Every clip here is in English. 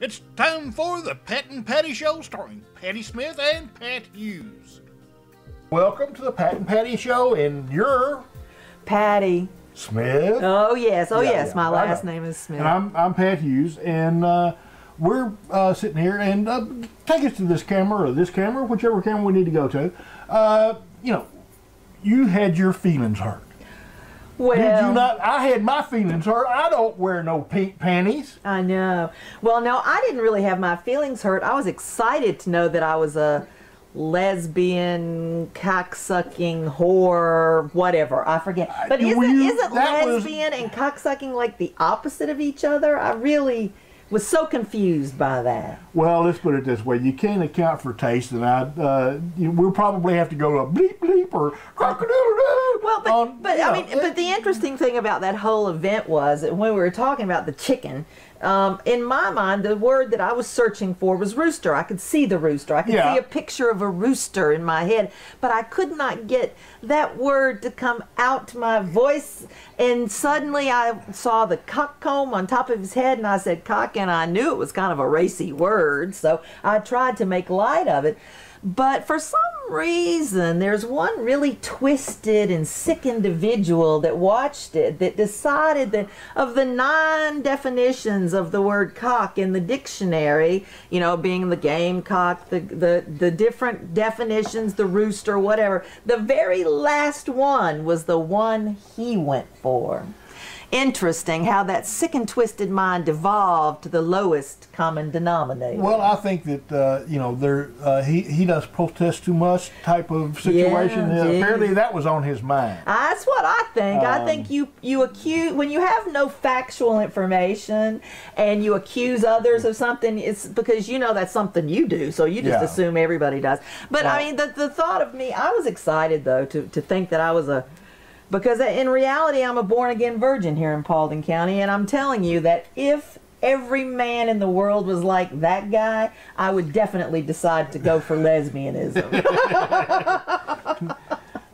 It's time for the Pat and Patty Show, starring Patty Smith and Pat Hughes. Welcome to the Pat and Patty Show, and you're Patty Smith. Oh yes, Yeah, my last name is Smith. And I'm Pat Hughes, and we're sitting here, and take us to this camera, or whichever camera we need to go to. You had your feelings hurt. Well, did you not? I had my feelings hurt. I don't wear no pink panties. I know. Well, no, I didn't really have my feelings hurt. I was excited to know that I was a lesbian, cocksucking whore, whatever. I forget. But isn't lesbian and cocksucking like the opposite of each other? I really was so confused by that. Well, let's put it this way: you can't account for taste, and we'll probably have to go to bleep bleep or cock-a-doodle-doo. Well, but the interesting thing about that whole event was that when we were talking about the chicken, in my mind, the word that I was searching for was rooster. I could see the rooster. I could see a picture of a rooster in my head, but I could not get that word to come out my voice. And suddenly I saw the cock comb on top of his head, and I said cock, and I knew it was kind of a racy word, so I tried to make light of it. But for some reason, there's one really twisted and sick individual that watched it that decided that of the 9 definitions of the word cock in the dictionary, being the gamecock, the different definitions, the rooster, whatever, the very last one was the one he went for. Interesting how that sick and twisted mind devolved to the lowest common denominator. Well, I think that he does protest too much type of situation. Apparently, that was on his mind. That's what I think. I think you accuse, when you have no factual information and you accuse others of something, it's because that's something you do, so you just assume everybody does. But I mean, the thought of me, I was excited though to think that I was because in reality, I'm a born-again virgin here in Paulding County, and I'm telling you that if every man in the world was like that guy, I would definitely decide to go for lesbianism.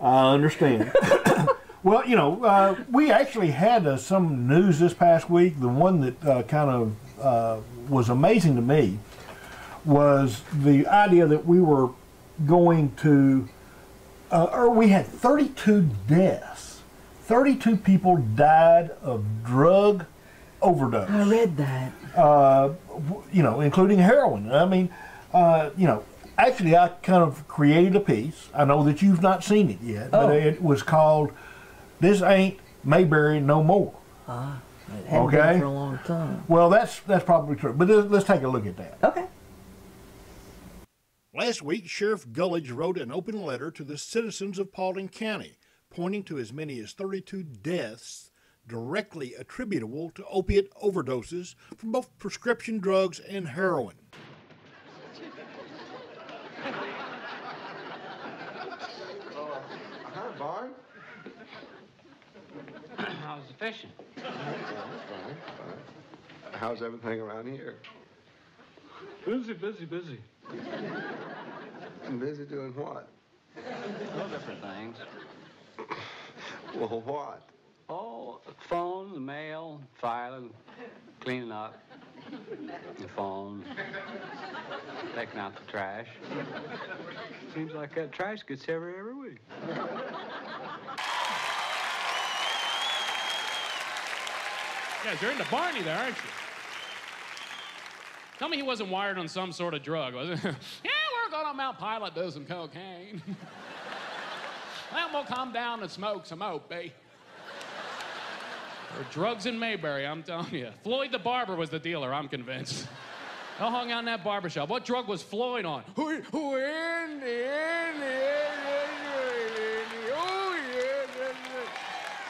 I understand. Well, we actually had some news this past week. The one that kind of was amazing to me was the idea that we were going to, we had 32 deaths. 32 people died of drug overdose. I read that. Including heroin. I mean, actually I kind of created a piece. I know that you've not seen it yet, but it was called "This Ain't Mayberry No More." It hadn't been for a long time. Well, that's probably true, but let's take a look at that. Okay. Last week, Sheriff Gullidge wrote an open letter to the citizens of Paulding County, pointing to as many as 32 deaths directly attributable to opiate overdoses from both prescription drugs and heroin. Hi, Barn. How's the fishing? Fine. How's everything around here? Busy. Busy doing what? All different things. Well, what? Oh, phone, the mail, filing, cleaning up, the phone, taking out the trash. Seems like that trash gets heavier every week. You guys, you're into Barney there, aren't you? Tell me he wasn't wired on some sort of drug, was it? Yeah, we're going to Mount Pilot do some cocaine. Then we'll come down and smoke some opie. There are drugs in Mayberry, I'm telling you. Floyd the barber was the dealer, I'm convinced. They hung out in that barbershop. What drug was Floyd on?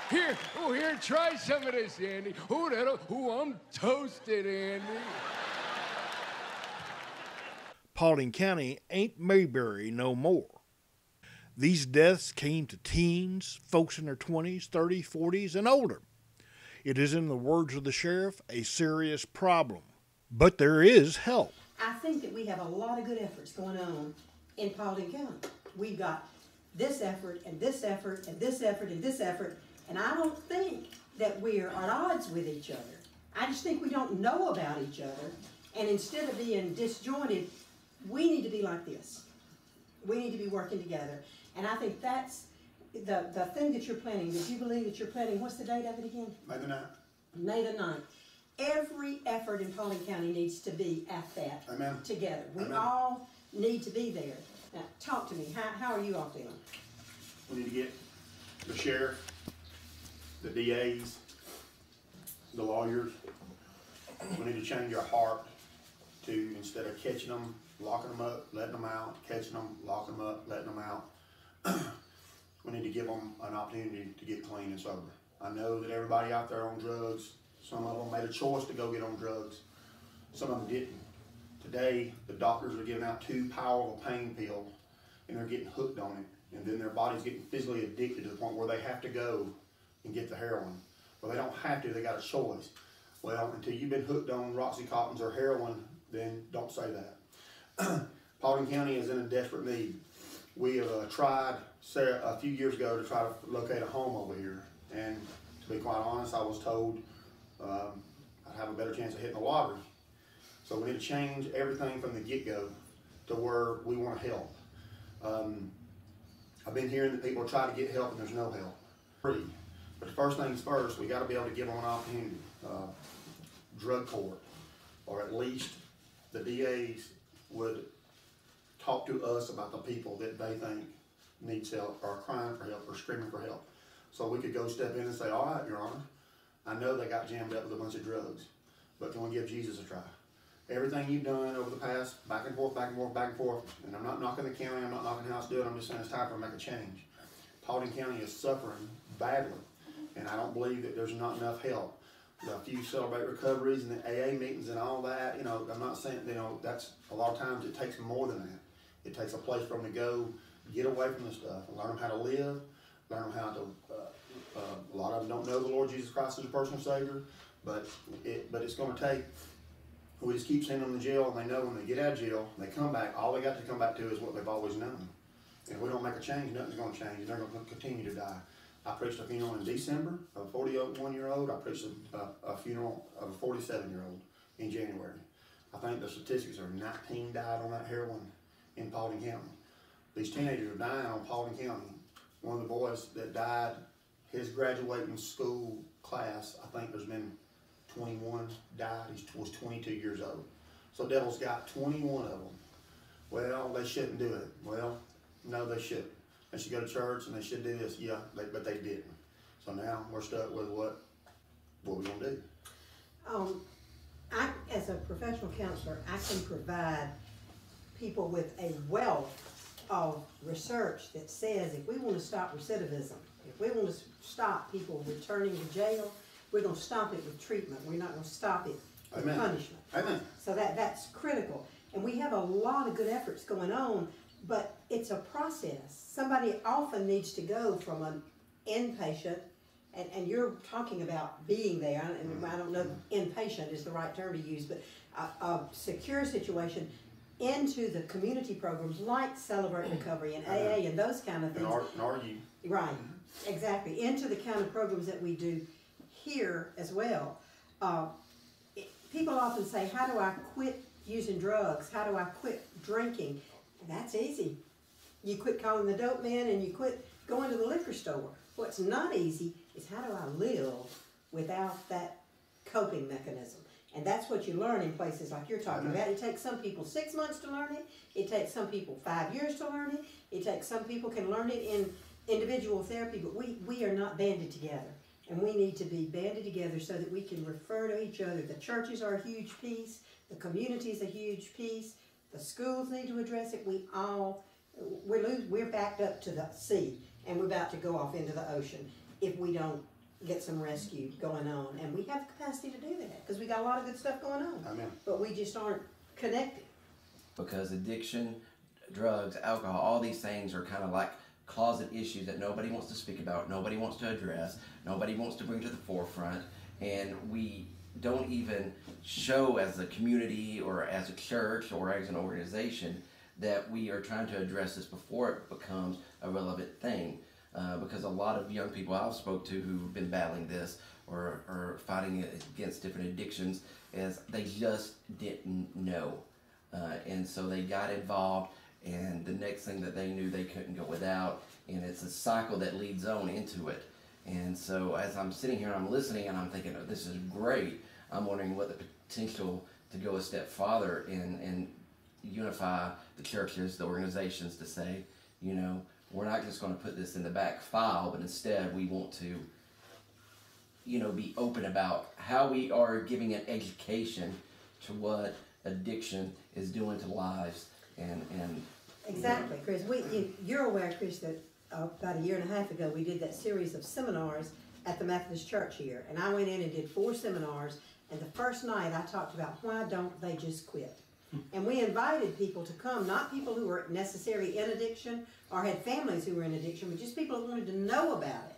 Here, try some of this, Andy. I'm toasted, Andy. Paulding County ain't Mayberry no more. These deaths came to teens, folks in their 20s, 30s, 40s, and older. It is, in the words of the sheriff, a serious problem. But there is help. I think that we have a lot of good efforts going on in Paulding County. We've got this effort, and this effort, and this effort, and this effort, and I don't think that we're at odds with each other. I just think we don't know about each other, And instead of being disjointed, we need to be like this. We need to be working together. And I think that's the thing that you're planning, the Jubilee that you're planning. What's the date of it again? May the 9th. May the 9th. Every effort in Paulding County needs to be at that. Amen. Together. We Amen. all need to be there. Now, talk to me. How are you all feeling? We need to get the sheriff, the DAs, the lawyers. We need to change our heart to, instead of catching them, locking them up, letting them out, catching them, locking them up, letting them out. We need to give them an opportunity to get clean and sober. I know that everybody out there on drugs, some of them made a choice to go get on drugs. Some of them didn't. Today, the doctors are giving out 2 powerful pain pills, and they're getting hooked on it. And then their body's getting physically addicted to the point where they have to go and get the heroin. Well, they don't have to, they got a choice. Well, until you've been hooked on Roxycontins or heroin, then don't say that. Paulding County is in a desperate need. We have tried a few years ago to try to locate a home over here. And to be quite honest, I was told I'd have a better chance of hitting the lottery. So we need to change everything from the get-go to where we want to help. I've been hearing that people are trying to get help and there's no help. Free. But the first things first, we got to be able to give them an opportunity. Drug court, or at least the DAs would talk to us about the people that they think needs help, or crying for help, or screaming for help. So we could go step in and say, all right, Your Honor, I know they got jammed up with a bunch of drugs, but can we give Jesus a try? Everything you've done over the past, back and forth, back and forth, back and forth, and I'm not knocking the county, I'm not knocking how it's doing, I'm just saying it's time to make a change. Paulding County is suffering badly, and I don't believe that there's not enough help. A few Celebrate Recoveries and the AA meetings and all that, you know, I'm not saying, you know, that's a lot of times it takes more than that. It takes a place for them to go, get away from the stuff, learn them how to live, learn them how to, a lot of them don't know the Lord Jesus Christ as a personal Savior, but it's going to take, we just keep sending them to jail, and they know when they get out of jail, they come back, all they got to come back to is what they've always known. And if we don't make a change, nothing's going to change, and they're going to continue to die. I preached a funeral in December of a 41-year-old. I preached a funeral of a 47-year-old in January. I think the statistics are 19 died on that heroin in Paulding County. These teenagers are dying on Paulding County. One of the boys that died, his graduating school class, I think there's been 21 died. He was 22 years old. So Devil's got 21 of them. Well, they shouldn't do it. Well, no, they shouldn't. They should go to church and they should do this. Yeah, but they didn't. So now we're stuck with what we're going to do. I, as a professional counselor, I can provide people with a wealth of research that says if we want to stop recidivism, if we want to stop people returning to jail, we're going to stop it with treatment. We're not going to stop it with Amen. punishment. Amen. So that's critical. And we have a lot of good efforts going on, but it's a process. Somebody often needs to go from an inpatient, and you're talking about being there, and I don't know if inpatient is the right term to use, but a secure situation into the community programs like Celebrate Recovery and AA and those kind of things. And argue. Right, exactly. Into the kind of programs that we do here as well. People often say, how do I quit using drugs? How do I quit drinking? And that's easy. You quit calling the dope man and you quit going to the liquor store. What's not easy is how do I live without that coping mechanism? And that's what you learn in places like you're talking about. It takes some people 6 months to learn it. It takes some people 5 years to learn it. It takes some people can learn it in individual therapy, but we are not banded together. And we need to be banded together so that we can refer to each other. The churches are a huge piece. The community is a huge piece. The schools need to address it. We're backed up to the sea, and we're about to go off into the ocean if we don't get some rescue going on. And we have the capacity to do that because we got a lot of good stuff going on. Amen. But we just aren't connected. Because addiction, drugs, alcohol, all these things are kind of like closet issues that nobody wants to speak about, nobody wants to address, nobody wants to bring to the forefront, and we don't even show as a community or as a church or as an organization that we are trying to address this before it becomes a relevant thing. Because a lot of young people I've spoke to who've been battling this or fighting against different addictions, is they just didn't know. And so they got involved, and the next thing that they knew, they couldn't go without, and it's a cycle that leads on into it. And so as I'm sitting here and I'm listening and I'm thinking, oh, this is great, I'm wondering what the potential to go a step farther and unify the churches, the organizations, to say, you know, we're not just going to put this in the back file, but instead we want to, you know, be open about how we are giving an education to what addiction is doing to lives. And exactly, Chris. You're aware, Chris, that about 1.5 years ago we did that series of seminars at the Methodist Church here, and I went in and did 4 seminars. And the first night I talked about why don't they just quit. And we invited people to come, not people who were necessarily in addiction or had families who were in addiction, but just people who wanted to know about it.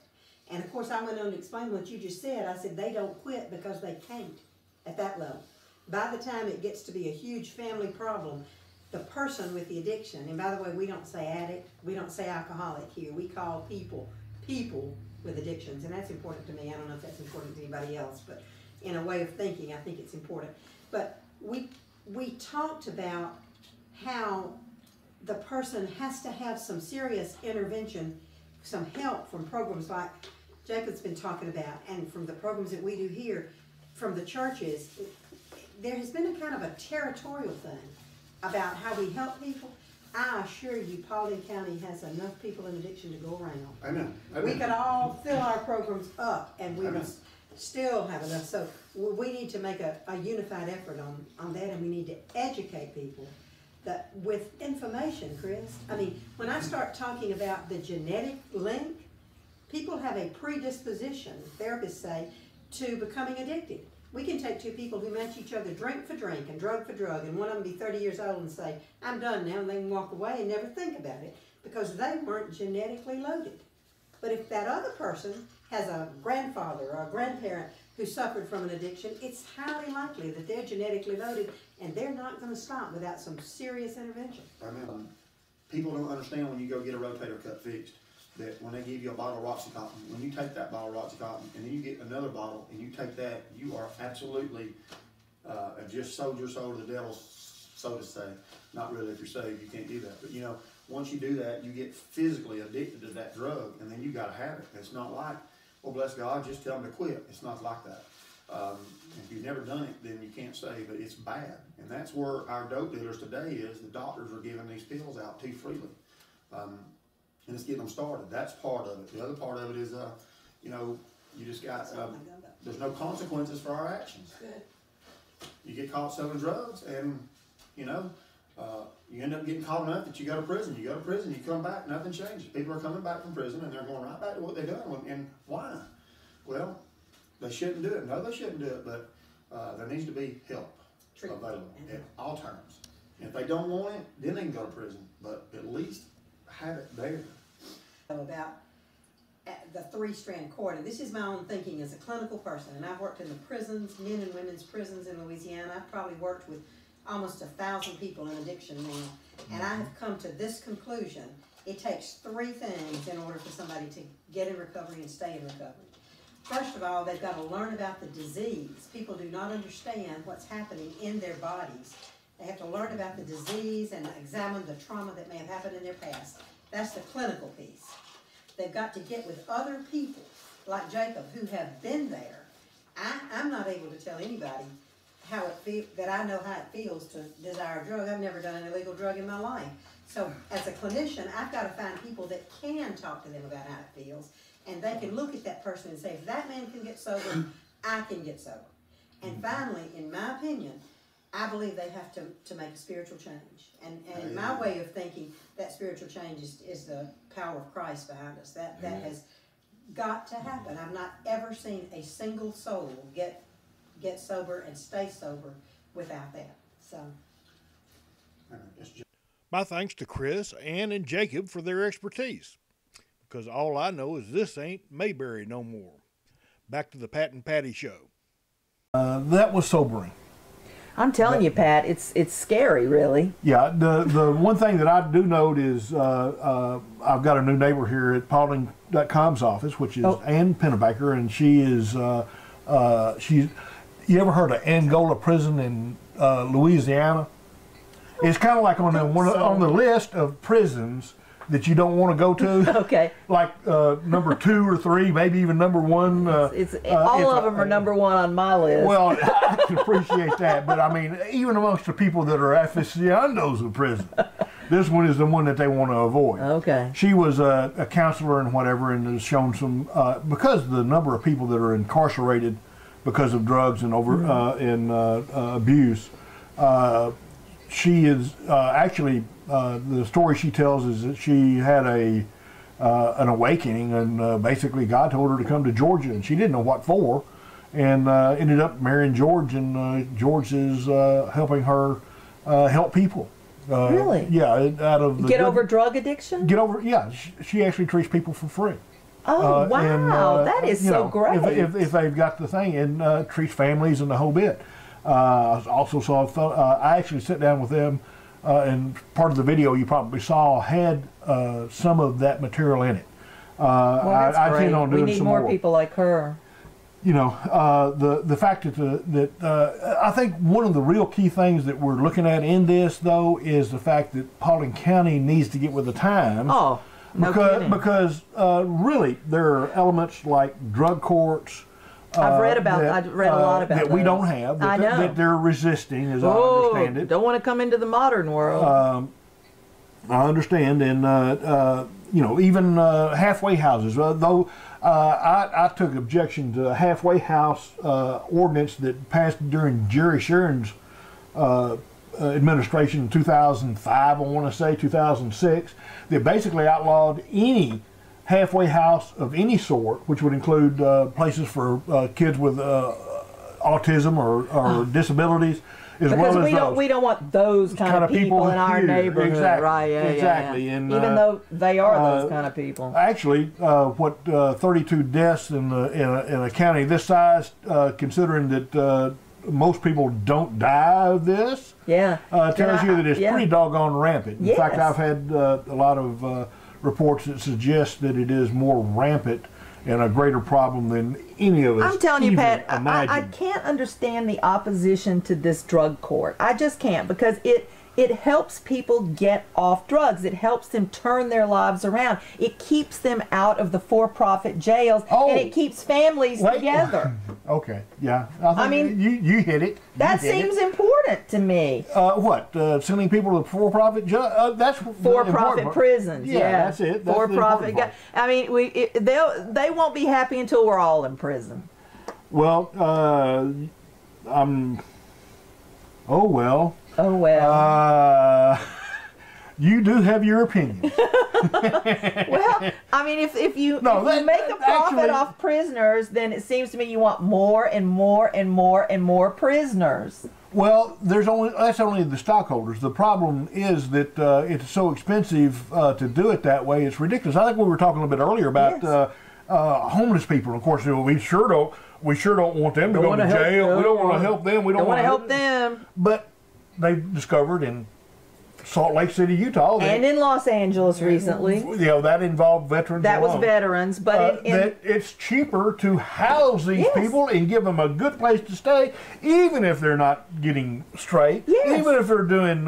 And of course I went on to explain what you just said. I said they don't quit because they can't at that level. By the time it gets to be a huge family problem, the person with the addiction, and by the way, we don't say addict, we don't say alcoholic here, we call people with addictions, and that's important to me. I don't know if that's important to anybody else, but in a way of thinking, I think it's important. But we talked about how the person has to have some serious intervention, some help from programs like Jacob's been talking about, and from the programs that we do here, from the churches. There has been a kind of a territorial thing about how we help people. I assure you, Paulding County has enough people in addiction to go around. Amen. We could all fill our programs up, and we would still have enough. So we need to make a unified effort on that, and we need to educate people that with information, Chris. I mean, when I start talking about the genetic link, people have a predisposition, therapists say, to becoming addicted. We can take 2 people who match each other drink for drink and drug for drug, and one of them be 30 years old and say, I'm done now, and they can walk away and never think about it because they weren't genetically loaded. But if that other person has a grandfather or a grandparent who suffered from an addiction, it's highly likely that they're genetically loaded, and they're not going to stop without some serious intervention. Amen. People don't understand when you go get a rotator cuff fixed, that when they give you a bottle of Roxycontin, when you take that bottle of Roxycontin and then you get another bottle and you take that, you are absolutely just sold your soul to the devil, so to say. Not really, if you're saved, you can't do that. But you know, once you do that, you get physically addicted to that drug, and then you got to have it. It's not like, well, bless God, just tell them to quit. It's not like that. If you've never done it, then you can't say, but it's bad. And that's where our dope dealers today is. The doctors are giving these pills out too freely. And it's getting them started. That's part of it. The other part of it is, you know, you just got, there's no consequences for our actions. Good. You get caught selling drugs, and, you know, you end up getting caught enough that you go to prison. You go to prison, you come back, nothing changes. People are coming back from prison, and they're going right back to what they're doing. And why? Well, they shouldn't do it. No, they shouldn't do it, but there needs to be help available at all times. And if they don't want it, then they can go to prison, but at least have it there. About the 3-strand cord, and this is my own thinking as a clinical person, and I've worked in the prisons, men and women's prisons in Louisiana. I've probably worked with almost 1,000 people in addiction now, and I have come to this conclusion: it takes 3 things in order for somebody to get in recovery and stay in recovery. First of all, they've got to learn about the disease. People do not understand what's happening in their bodies. They have to learn about the disease and examine the trauma that may have happened in their past. That's the clinical piece. They've got to get with other people, like Jacob, who have been there. I'm not able to tell anybody how it feels, that I know how it feels to desire a drug. I've never done an illegal drug in my life. So as a clinician, I've got to find people that can talk to them about how it feels, and they can look at that person and say, if that man can get sober, I can get sober. And finally, in my opinion, I believe they have to make a spiritual change. And in my way of thinking, that spiritual change is the power of Christ behind us. That has got to happen. I've not ever seen a single soul get sober and stay sober without that. So, my thanks to Chris, Ann, and Jacob for their expertise, because all I know is this ain't Mayberry no more. Back to the Pat and Patty Show. That was sobering. I'm telling you, Pat, it's scary, really. Yeah, the one thing that I do note is I've got a new neighbor here at Paulding.com's office, which is Ann Pennebaker, and she is You ever heard of Angola Prison in Louisiana? It's kind of like on the list of prisons that you don't want to go to. Okay. Like number 2 or 3, maybe even number 1. All of them are number 1 on my list. Well, I can appreciate that, but I mean, even amongst the people that are aficionados of prison, this one is the one that they want to avoid. Okay. She was a counselor and whatever, and has shown some because of the number of people that are incarcerated because of drugs and abuse. She is actually the story she tells is that she had an awakening, and basically God told her to come to Georgia, and she didn't know what for, and ended up marrying George, and George is helping her help people. Really? Yeah, out of the over drug addiction. Yeah. She actually treats people for free. Oh wow, that is so great. If they've got the thing, and treats families and the whole bit. I also saw. I actually sat down with them, and part of the video you probably saw had some of that material in it. Well, that's great. intend on doing we need some more people like her. You know, the fact that I think one of the real key things that we're looking at in this, though, is the fact that Paulding County needs to get with the times. Oh, no kidding. Because really, there are elements like drug courts. I've read a lot about that those. We don't have. I know. That they're resisting, as I understand it. Don't want to come into the modern world. I understand, and you know, even halfway houses. Though I took objection to a halfway house ordinance that passed during Jerry Sharon's administration in 2005. I want to say 2006. That basically outlawed any halfway house of any sort, which would include places for kids with autism or disabilities, as because well as we don't want those kind of people in our neighborhood, exactly, right? Yeah, exactly. Yeah. And, even though they are those kind of people. Actually, what 32 deaths in a county this size, considering that most people don't die of this, tells you that it's pretty doggone rampant. In fact, I've had a lot of reports that suggest that it is more rampant and a greater problem than any of us. I'm telling you, Pat, I can't understand the opposition to this drug court. I just can't, because it helps people get off drugs. It helps them turn their lives around. It keeps them out of the for-profit jails, and it keeps families together. Okay, yeah. I mean, you hit it. That seems important to me. What? Sending people to for-profit that's for-profit prisons. Yeah, that's it. That's for-profit. I mean, they won't be happy until we're all in prison. Well, oh well. Oh well. You do have your opinion. Well, I mean, if you make a profit off prisoners, then it seems to me you want more and more and more and more prisoners. Well, that's only the stockholders. The problem is that it's so expensive to do it that way. It's ridiculous. I think we were talking a little bit earlier about homeless people. Of course, we sure don't want them to go to jail. We don't want to help them. We don't want to help them. But they discovered in Salt Lake City, Utah, and in Los Angeles recently. You know, that involved veterans. That was veterans, but that it's cheaper to house these people and give them a good place to stay, even if they're not getting straight, even if they're doing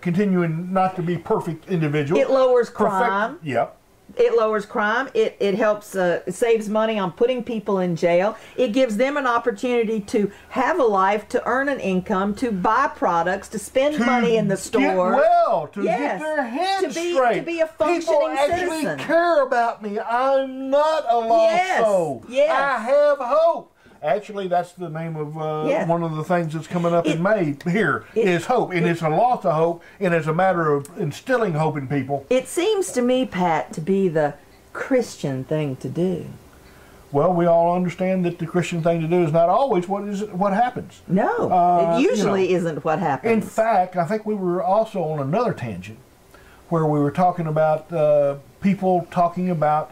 continuing not to be perfect individuals. It lowers crime. Yep. It lowers crime. It helps, it saves money on putting people in jail. It gives them an opportunity to have a life, to earn an income, to buy products, to spend money in the store. To get their heads straight. To be a functioning citizen. People actually care about me. I'm not a lost soul. Yes. I have hope. Actually, that's the name of one of the things that's coming up in May here is hope. And it's a loss of hope, and it's a matter of instilling hope in people. It seems to me, Pat, to be the Christian thing to do. Well, we all understand that the Christian thing to do is not always what happens. No, it usually isn't what happens. In fact, I think we were also on another tangent where we were talking about people talking about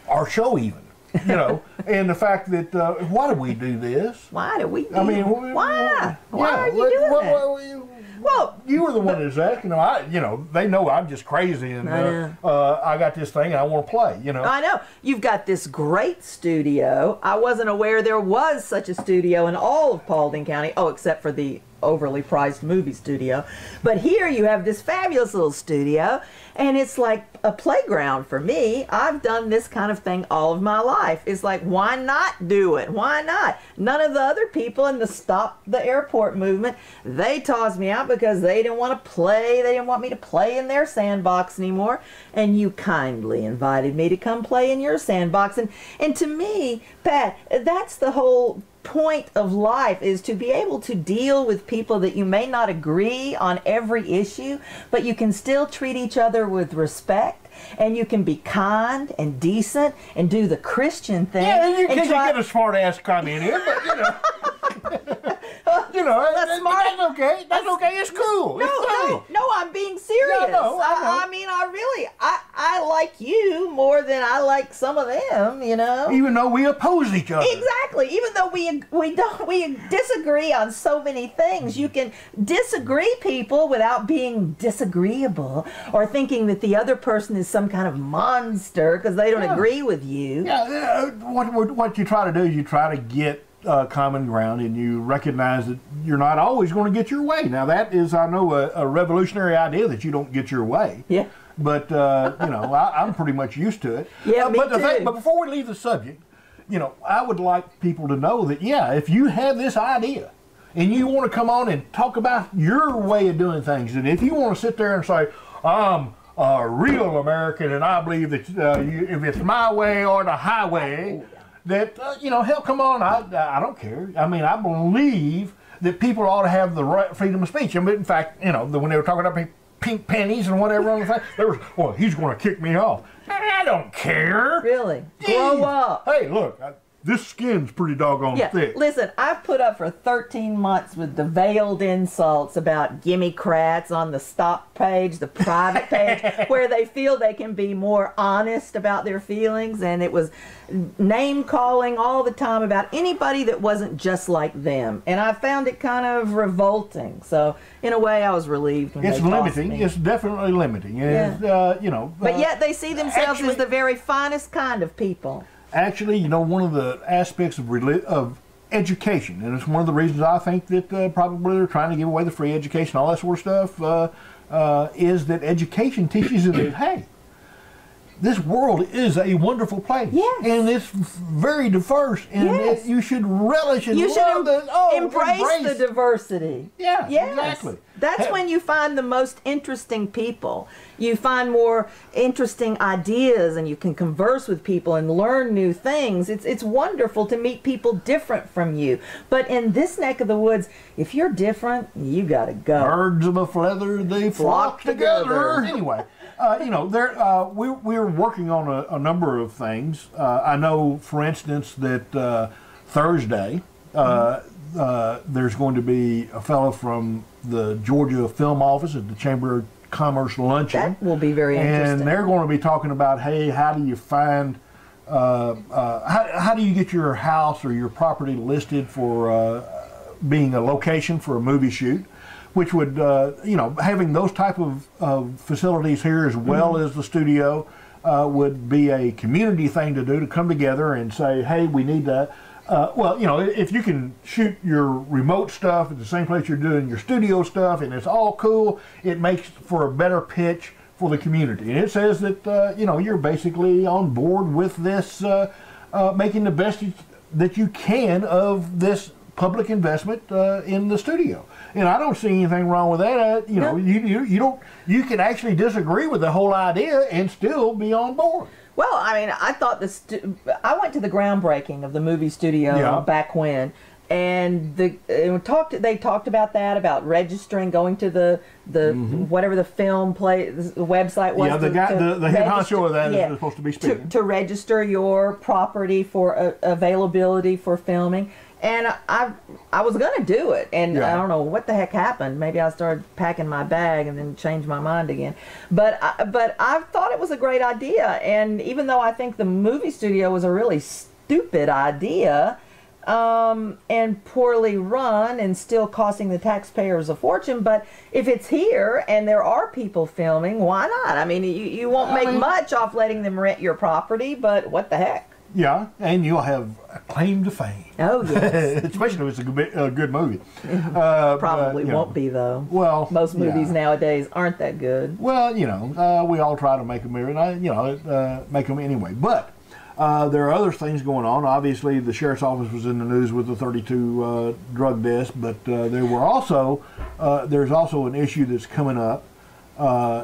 our show even. You know, and the fact that why do we do this? Why do we do I mean, why? Why are you doing that? Well, you were the one that's asking them. They know I'm just crazy, and I got this thing and I want to play. I know. You've got this great studio. I wasn't aware there was such a studio in all of Paulding County. Oh, except for the overly priced movie studio. But here you have this fabulous little studio, and it's like a playground for me. I've done this kind of thing all of my life. It's like, why not do it? Why not? None of the other people in the Stop the Airport movement, they tossed me out because they didn't want to play. They didn't want me to play in their sandbox anymore. And you kindly invited me to come play in your sandbox. And to me, Pat, that's the whole point of life, is to be able to deal with people that you may not agree on every issue, but you can still treat each other with respect, and you can be kind and decent and do the Christian thing. Yeah, and you can't get a smart ass comment in, but that's smart. That's okay. That's okay. It's cool. No, I'm being serious. Yeah, I know. I mean, I like you more than I like some of them, Even though we oppose each other. Exactly. Even though we disagree on so many things, you can disagree people without being disagreeable or thinking that the other person is some kind of monster because they don't agree with you. Yeah. What you try to do is you try to get common ground, and you recognize that you're not always going to get your way. Now that is, I know, a revolutionary idea that you don't get your way. Yeah. But I'm pretty much used to it. Yeah, me too. But before we leave the subject, I would like people to know that if you have this idea and you want to come on and talk about your way of doing things, and if you want to sit there and say, I'm a real American and I believe that if it's my way or the highway, that hell, come on, I don't care. I mean, I believe that people ought to have the right freedom of speech. I mean, in fact, when they were talking about pink panties and whatever on the thing, there was, well, he's going to kick me off. I don't care. Really? Jeez. Grow up. Hey, look, this skin's pretty doggone thick. Listen, I've put up for 13 months with the veiled insults about gimme-crats on the stop page, the private page, where they feel they can be more honest about their feelings, and it was name-calling all the time about anybody that wasn't just like them. And I found it kind of revolting. So, in a way, I was relieved when it's they limiting. Me. It's definitely limiting. Yeah. But yet they see themselves as the very finest kind of people. Actually, one of the aspects of education, and it's one of the reasons I think that probably they're trying to give away the free education, all that sort of stuff, is that education teaches you that, hey, this world is a wonderful place. Yes. And it's very diverse, and you should relish and embrace the diversity. Yeah, yes. Exactly. That's when you find the most interesting people. You find more interesting ideas, and you can converse with people and learn new things. It's wonderful to meet people different from you. But in this neck of the woods, if you're different, you gotta go. Birds of a feather, they flock together. Anyway. We're working on a number of things. I know, for instance, that Thursday there's going to be a fellow from the Georgia Film Office at the Chamber of Commerce luncheon. That will be very interesting. And they're going to be talking about, hey, how do you find, how do you get your house or your property listed for being a location for a movie shoot? Which would, having those type of facilities here as well as the studio would be a community thing to do, to come together and say, hey, we need to, if you can shoot your remote stuff at the same place you're doing your studio stuff and it's all cool, it makes for a better pitch for the community. And it says that, you're basically on board with this, making the best that you can of this public investment in the studio. And I don't see anything wrong with that. You can actually disagree with the whole idea and still be on board. Well, I mean, I thought I went to the groundbreaking of the movie studio back when, and they talked about that, about registering, going to the whatever the film website was. Yeah, the head honcho of that is supposed to be speaking. To register your property for availability for filming. And I was going to do it, and I don't know what the heck happened. Maybe I started packing my bag and then changed my mind again. But I thought it was a great idea, and even though I think the movie studio was a really stupid idea, and poorly run and still costing the taxpayers a fortune. But if it's here and there are people filming, why not? I mean, you won't make much off letting them rent your property, but what the heck? Yeah, and you'll have a claim to fame. Oh, yes. Especially if it's a good movie. Probably won't be, though. Well, most movies nowadays aren't that good. Well, we all try to make them, make them anyway. But there are other things going on. Obviously, the sheriff's office was in the news with the 32 drug deaths, but there's also an issue that's coming up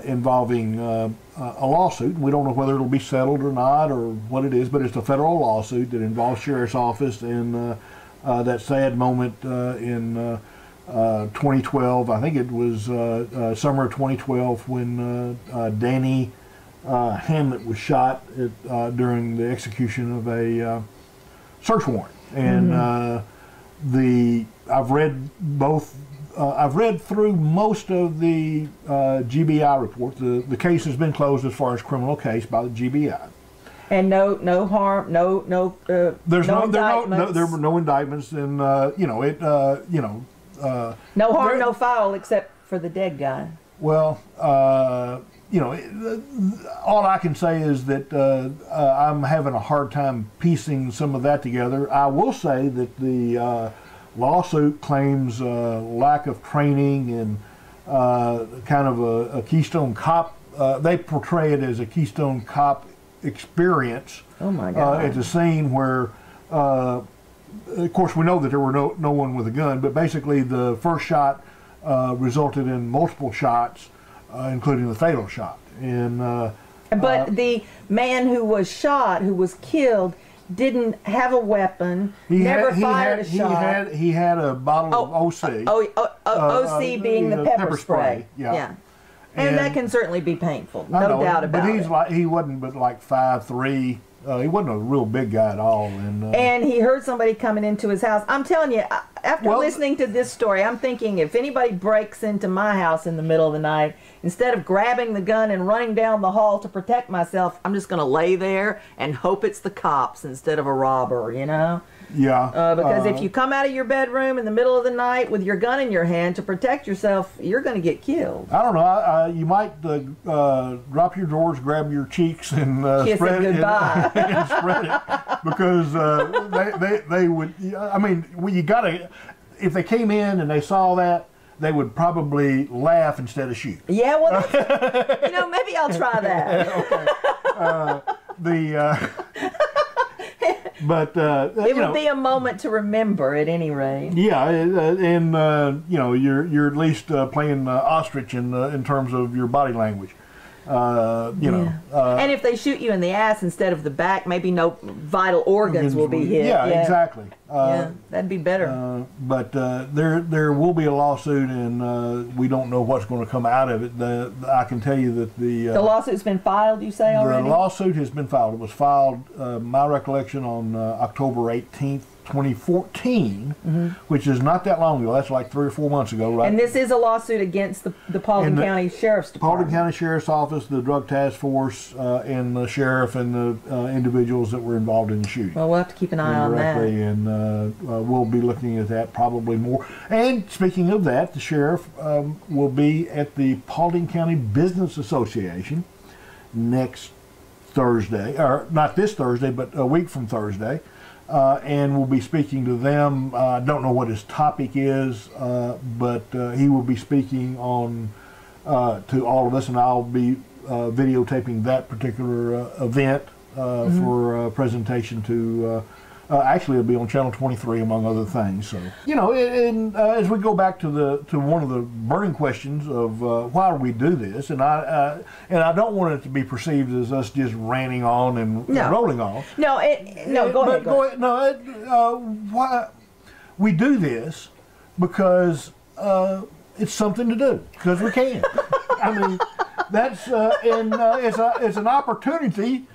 involving a lawsuit. We don't know whether it'll be settled or not or what it is, but it's a federal lawsuit that involves sheriff's office and that sad moment in 2012. I think it was summer of 2012 when Danny Hammett was shot during the execution of a search warrant. And I've read both. I've read through most of the GBI report. The case has been closed as far as criminal case by the GBI. And no harm, no indictments. There were no indictments, and no harm, no foul, except for the dead guy. Well, all I can say is that I'm having a hard time piecing some of that together. I will say that the lawsuit claims lack of training and kind of a Keystone Cop. They portray it as a Keystone Cop experience. Oh my God! At the scene where, of course, we know that there were no one with a gun, but basically the first shot resulted in multiple shots, including the fatal shot. And but the man who was shot, who was killed, didn't have a weapon, never fired a shot. He had a bottle of OC. OC being the pepper spray. Yeah. And that can certainly be painful, no doubt about it. But he wasn't but like 5'3". He wasn't a real big guy at all. And he heard somebody coming into his house. I'm telling you, after listening to this story, I'm thinking if anybody breaks into my house in the middle of the night, instead of grabbing the gun and running down the hall to protect myself, I'm just going to lay there and hope it's the cops instead of a robber, Yeah. Because if you come out of your bedroom in the middle of the night with your gun in your hand to protect yourself, you're going to get killed. I don't know. You might drop your drawers, grab your cheeks, and spread it goodbye. And spread it because they would. I mean, you got to. If they came in and they saw that, they would probably laugh instead of shoot. Yeah, well, maybe I'll try that. Okay. But it would be a moment to remember, at any rate. Yeah, and you're at least playing ostrich in terms of your body language. And if they shoot you in the ass instead of the back, maybe no vital organs will be hit. Yeah, exactly. That'd be better. But there will be a lawsuit, and we don't know what's going to come out of it. I can tell you that the lawsuit's been filed. You say already? The lawsuit has been filed. It was filed, my recollection, on October 18th. 2014, which is not that long ago. That's like 3 or 4 months ago, right? And this is a lawsuit against the Paulding County Sheriff's Department. Paulding County Sheriff's Office, the Drug Task Force, and the sheriff and the individuals that were involved in the shooting. Well, we'll have to keep an eye on that. And we'll be looking at that probably more. And speaking of that, the sheriff will be at the Paulding County Business Association next Thursday, or not this Thursday, but a week from Thursday. And we'll be speaking to them. I don't know what his topic is, but he will be speaking on to all of us, and I'll be videotaping that particular event for presentation to. Actually, it'll be on Channel 23, among other things. So, and as we go back to one of the burning questions of why do we do this, and I don't want it to be perceived as us just ranting on and rolling on. Go ahead. Why we do this? Because it's something to do. Because we can. I mean, that's it's an opportunity.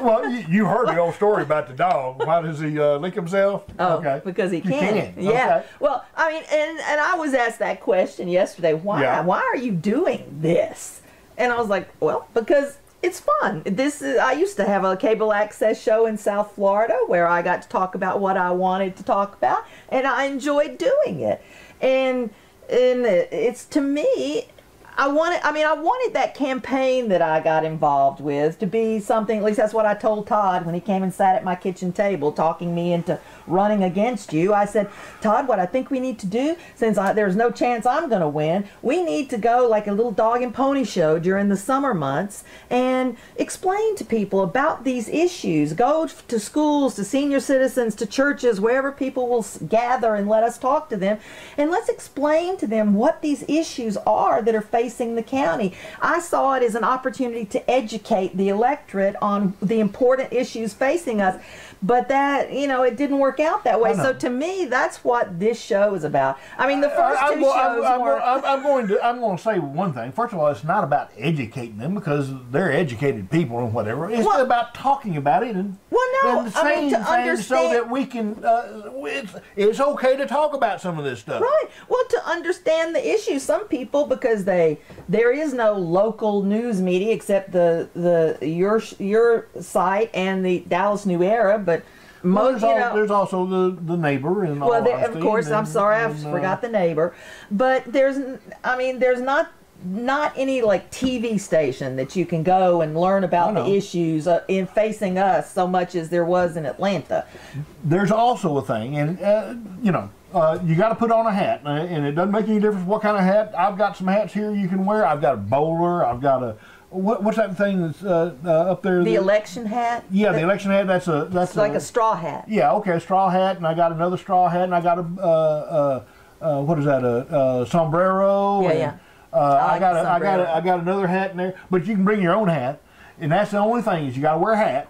Well, you heard the old story about the dog. Why does he lick himself? Oh, okay. Because he can. Yeah. Okay. Well, I mean, and I was asked that question yesterday. Why? Yeah. Why are you doing this? And I was like, well, because it's fun. I used to have a cable access show in South Florida where I got to talk about what I wanted to talk about, and I enjoyed doing it. And it's, to me, I wanted that campaign that I got involved with to be something, at least that's what I told Todd when he came and sat at my kitchen table talking me into running against you. I said, Todd, what I think we need to do, since there's no chance I'm going to win, we need to go like a little dog and pony show during the summer months and explain to people about these issues. Go to schools, to senior citizens, to churches, wherever people will gather, and let us talk to them. And let's explain to them what these issues are that are facing the county. I saw it as an opportunity to educate the electorate on the important issues facing us. But that, it didn't work out that way. So to me, that's what this show is about. I mean, the first two shows were... I'm going to say one thing. First of all, it's not about educating them because they're educated people and whatever. It's about talking about it and saying things so that we can... it's okay to talk about some of this stuff. Right. Well, to understand the issues, some people, because there is no local news media except your site and the Dallas New Era, but most, there's also the neighbor and well, of course, I'm sorry, I forgot the neighbor, but there's not any like TV station that you can go and learn about the issues in facing us so much as there was in Atlanta. There's also a thing, and you got to put on a hat, and it doesn't make any difference what kind of hat. I've got some hats here you can wear. I've got a bowler. I've got a what's that thing that's up there? The election hat. Yeah, the election hat. That's like a straw hat. Yeah, okay, a straw hat, and I got another straw hat, and I got a what is that? A sombrero. Yeah, I got another hat in there, but you can bring your own hat, and that's the only thing is you got to wear a hat,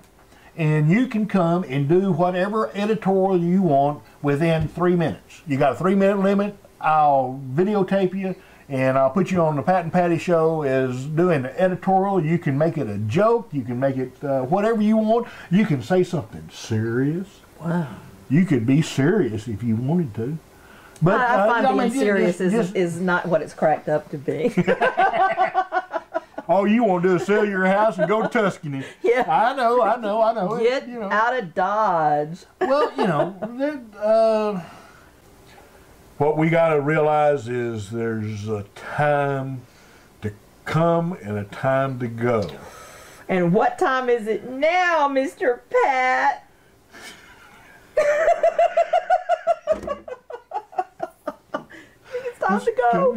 and you can come and do whatever editorial you want within 3 minutes. You got a 3-minute limit. I'll videotape you, and I'll put you on the Pat and Patty show as doing the editorial. You can make it a joke. You can make it whatever you want. You can say something serious. Wow. You could be serious if you wanted to. But I find being serious is not what it's cracked up to be. All you want to do is sell your house and go to Tuscany. Yeah. I know. Get out of Dodge. Well, what we got to realize is there's a time to come and a time to go. And what time is it now, Mr. Pat? It's time to go.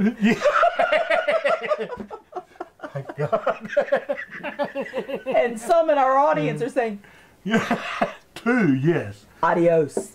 My God. And some in our audience are saying, two, yes. Adios.